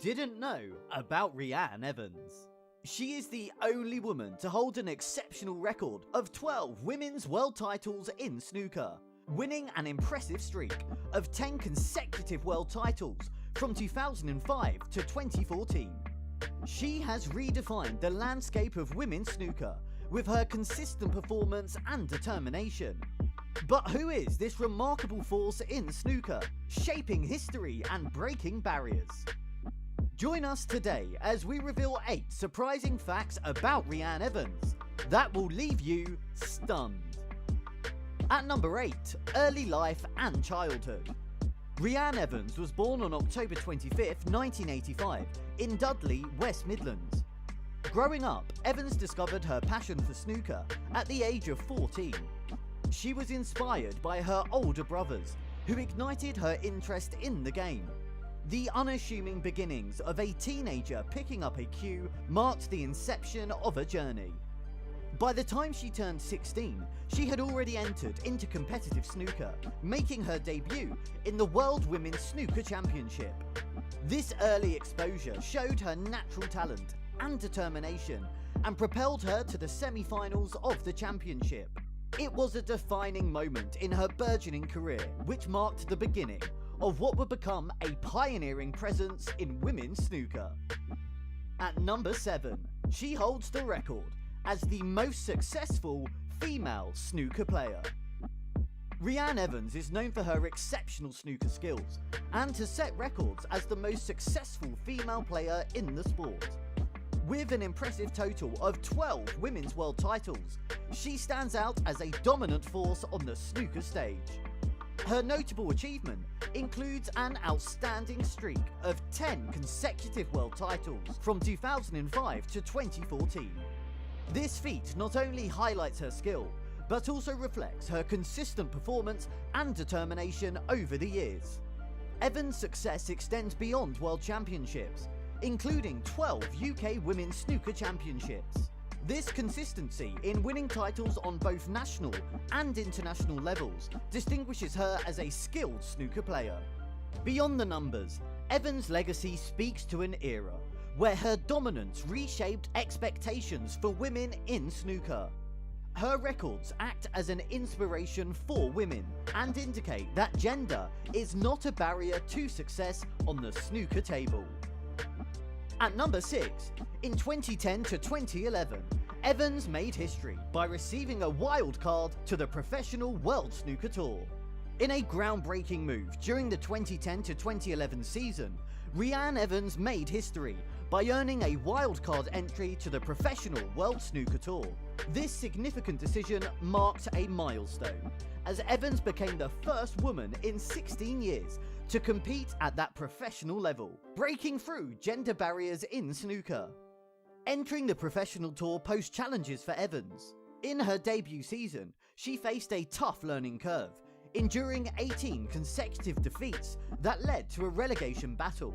didn't know about Reanne Evans. She is the only woman to hold an exceptional record of 12 women's world titles in snooker, winning an impressive streak of 10 consecutive world titles from 2005 to 2014. She has redefined the landscape of women's snooker with her consistent performance and determination. But who is this remarkable force in snooker, shaping history and breaking barriers? Join us today as we reveal 8 surprising facts about Reanne Evans that will leave you stunned. At number 8, early life and childhood. Reanne Evans was born on October 25, 1985 in Dudley, West Midlands. Growing up, Evans discovered her passion for snooker at the age of 14. She was inspired by her older brothers, who ignited her interest in the game. The unassuming beginnings of a teenager picking up a cue marked the inception of a journey. By the time she turned 16, she had already entered into competitive snooker, making her debut in the World Women's Snooker Championship. This early exposure showed her natural talent and determination and propelled her to the semi-finals of the championship. It was a defining moment in her burgeoning career, which marked the beginning of what would become a pioneering presence in women's snooker. At number 7, she holds the record as the most successful female snooker player. Reanne Evans is known for her exceptional snooker skills and to set records as the most successful female player in the sport. With an impressive total of 12 women's world titles, she stands out as a dominant force on the snooker stage. Her notable achievement includes an outstanding streak of 10 consecutive world titles from 2005 to 2014. This feat not only highlights her skill, but also reflects her consistent performance and determination over the years. Evans' success extends beyond world championships, including 12 UK Women's Snooker Championships. This consistency in winning titles on both national and international levels distinguishes her as a skilled snooker player. Beyond the numbers, Evans' legacy speaks to an era where her dominance reshaped expectations for women in snooker. Her records act as an inspiration for women and indicate that gender is not a barrier to success on the snooker table. At number 6, in 2010 to 2011, Evans made history by receiving a wild card to the Professional World Snooker Tour. In a groundbreaking move during the 2010 to 2011 season, Reanne Evans made history by earning a wildcard entry to the Professional World Snooker Tour. This significant decision marked a milestone, as Evans became the first woman in 16 years to compete at that professional level, breaking through gender barriers in snooker. Entering the professional tour posed challenges for Evans. In her debut season, she faced a tough learning curve, enduring 18 consecutive defeats that led to a relegation battle.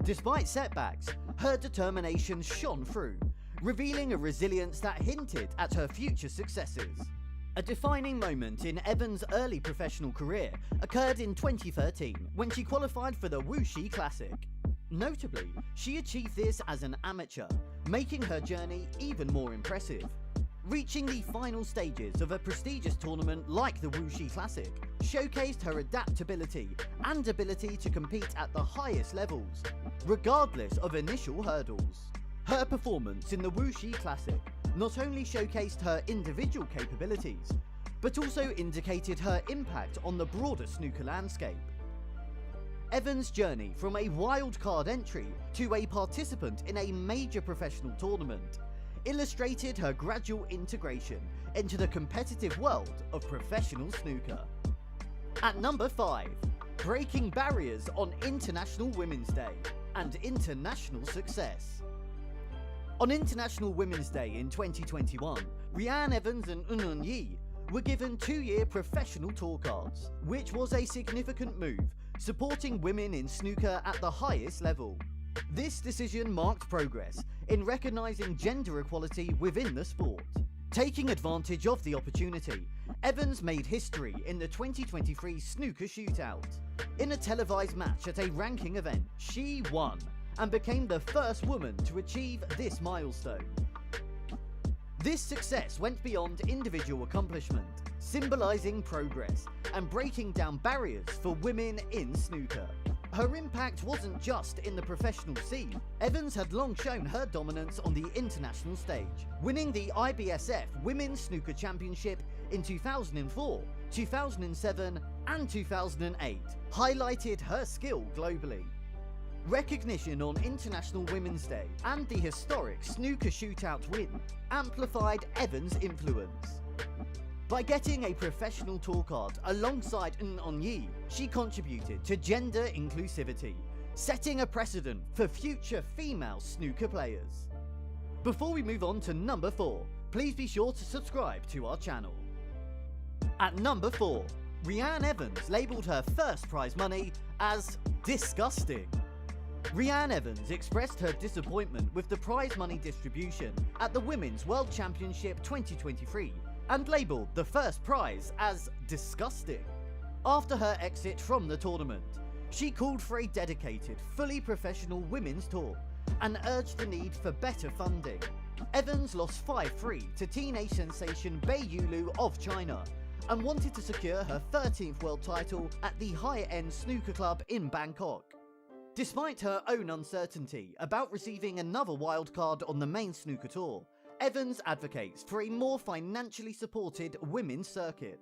Despite setbacks, her determination shone through, revealing a resilience that hinted at her future successes. A defining moment in Evans' early professional career occurred in 2013 when she qualified for the Wuxi Classic. Notably, she achieved this as an amateur, making her journey even more impressive. Reaching the final stages of a prestigious tournament like the Wuxi Classic showcased her adaptability and ability to compete at the highest levels, regardless of initial hurdles. Her performance in the Wuxi Classic not only showcased her individual capabilities, but also indicated her impact on the broader snooker landscape. Evans' journey from a wildcard entry to a participant in a major professional tournament illustrated her gradual integration into the competitive world of professional snooker. At number 5, breaking barriers on International Women's Day and international success. On International Women's Day in 2021, Reanne Evans and Eun Yi were given 2-year professional tour cards, which was a significant move, supporting women in snooker at the highest level. This decision marked progress in recognising gender equality within the sport. Taking advantage of the opportunity, Evans made history in the 2023 Snooker Shootout. In a televised match at a ranking event, she won, and became the first woman to achieve this milestone. This success went beyond individual accomplishment, symbolising progress and breaking down barriers for women in snooker. Her impact wasn't just in the professional scene. Evans had long shown her dominance on the international stage, winning the IBSF Women's Snooker Championship in 2004, 2007 and 2008, highlighted her skill globally. Recognition on International Women's Day and the historic snooker shootout win amplified Evans' influence. By getting a professional tour card alongside N Onyi, she contributed to gender inclusivity, setting a precedent for future female snooker players. Before we move on to number 4, please be sure to subscribe to our channel. At number 4, Reanne Evans labelled her first prize money as disgusting. Reanne Evans expressed her disappointment with the prize money distribution at the Women's World Championship 2023 and labelled the first prize as disgusting. After her exit from the tournament, she called for a dedicated, fully professional women's tour and urged the need for better funding. Evans lost 5-3 to teenage sensation Bai Yulu of China and wanted to secure her 13th world title at the higher-end snooker club in Bangkok. Despite her own uncertainty about receiving another wildcard on the main snooker tour, Evans advocates for a more financially supported women's circuit.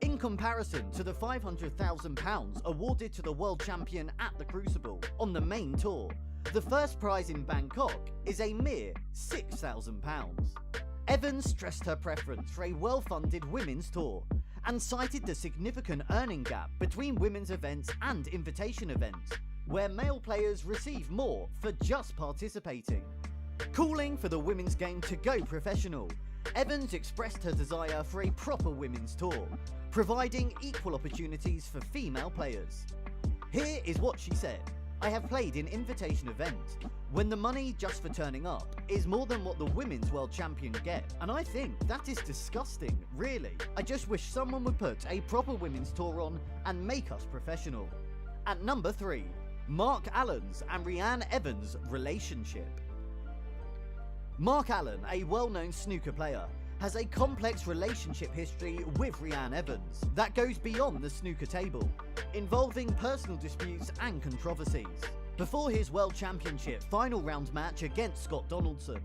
In comparison to the £500,000 awarded to the world champion at the Crucible on the main tour, the first prize in Bangkok is a mere £6,000. Evans stressed her preference for a well-funded women's tour and cited the significant earning gap between women's events and invitation events, where male players receive more for just participating. Calling for the women's game to go professional, Evans expressed her desire for a proper women's tour, providing equal opportunities for female players. Here is what she said: "I have played in invitation events when the money just for turning up is more than what the women's world champion get, and I think that is disgusting, really. I just wish someone would put a proper women's tour on and make us professional." At number 3, Mark Allen's and Reanne Evans' relationship. Mark Allen, a well-known snooker player, has a complex relationship history with Reanne Evans that goes beyond the snooker table, involving personal disputes and controversies. Before his World Championship final round match against Scott Donaldson,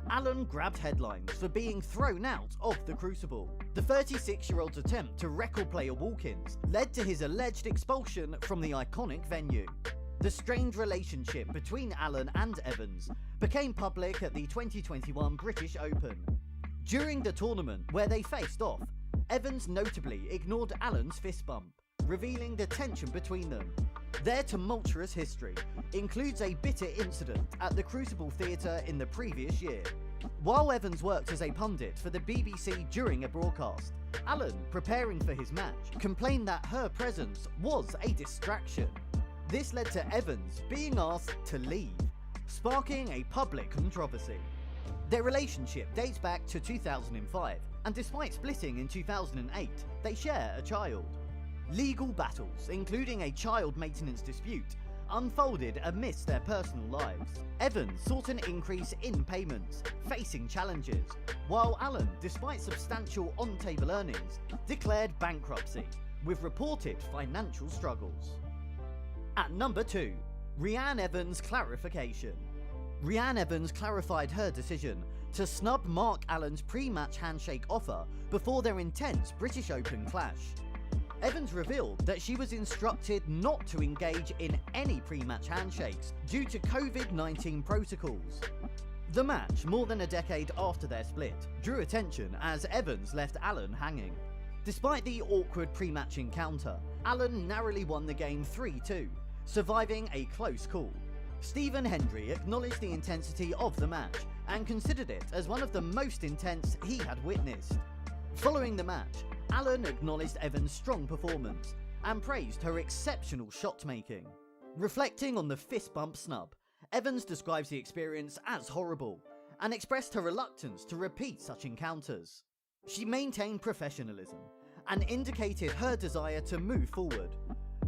Allen grabbed headlines for being thrown out of the Crucible. The 36-year-old's attempt to record player walk-ins led to his alleged expulsion from the iconic venue. The strained relationship between Allen and Evans became public at the 2021 British Open. During the tournament where they faced off, Evans notably ignored Allen's fist bump, revealing the tension between them. Their tumultuous history includes a bitter incident at the Crucible Theatre in the previous year. While Evans worked as a pundit for the BBC during a broadcast, Allen, preparing for his match, complained that her presence was a distraction. This led to Evans being asked to leave, sparking a public controversy. Their relationship dates back to 2005, and despite splitting in 2008, they share a child. Legal battles, including a child maintenance dispute, unfolded amidst their personal lives. Evans sought an increase in payments, facing challenges, while Allen, despite substantial on-table earnings, declared bankruptcy, with reported financial struggles. At number 2, Reanne Evans' clarification. Reanne Evans clarified her decision to snub Mark Allen's pre-match handshake offer before their intense British Open clash. Evans revealed that she was instructed not to engage in any pre-match handshakes due to COVID-19 protocols. The match, more than a decade after their split, drew attention as Evans left Allen hanging. Despite the awkward pre-match encounter, Allen narrowly won the game 3-2, surviving a close call. Stephen Hendry acknowledged the intensity of the match and considered it as one of the most intense he had witnessed. Following the match, Allen acknowledged Evans' strong performance and praised her exceptional shot-making. Reflecting on the fist bump snub, Evans describes the experience as horrible and expressed her reluctance to repeat such encounters. She maintained professionalism and indicated her desire to move forward.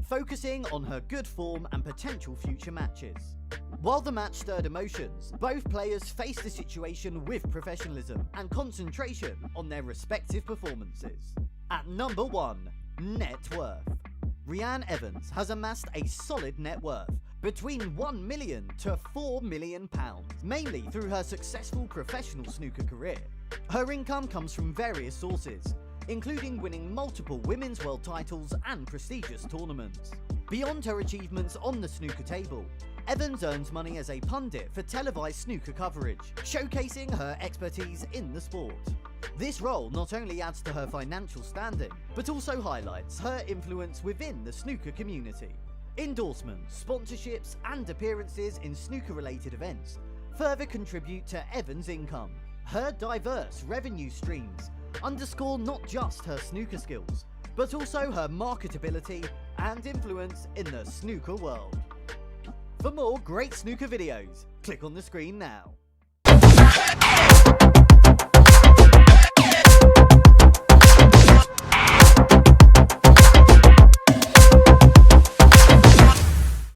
focusing on her good form and potential future matches. While the match stirred emotions, both players faced the situation with professionalism and concentration on their respective performances. At number 1, net worth. Reanne Evans has amassed a solid net worth between £1 million to £4 million, mainly through her successful professional snooker career. Her income comes from various sources, including winning multiple women's world titles and prestigious tournaments. Beyond her achievements on the snooker table, Evans earns money as a pundit for televised snooker coverage, showcasing her expertise in the sport. This role not only adds to her financial standing, but also highlights her influence within the snooker community. Endorsements, sponsorships, and appearances in snooker-related events further contribute to Evans' income. Her diverse revenue streams underscore not just her snooker skills, but also her marketability and influence in the snooker world. For more great snooker videos, click on the screen now.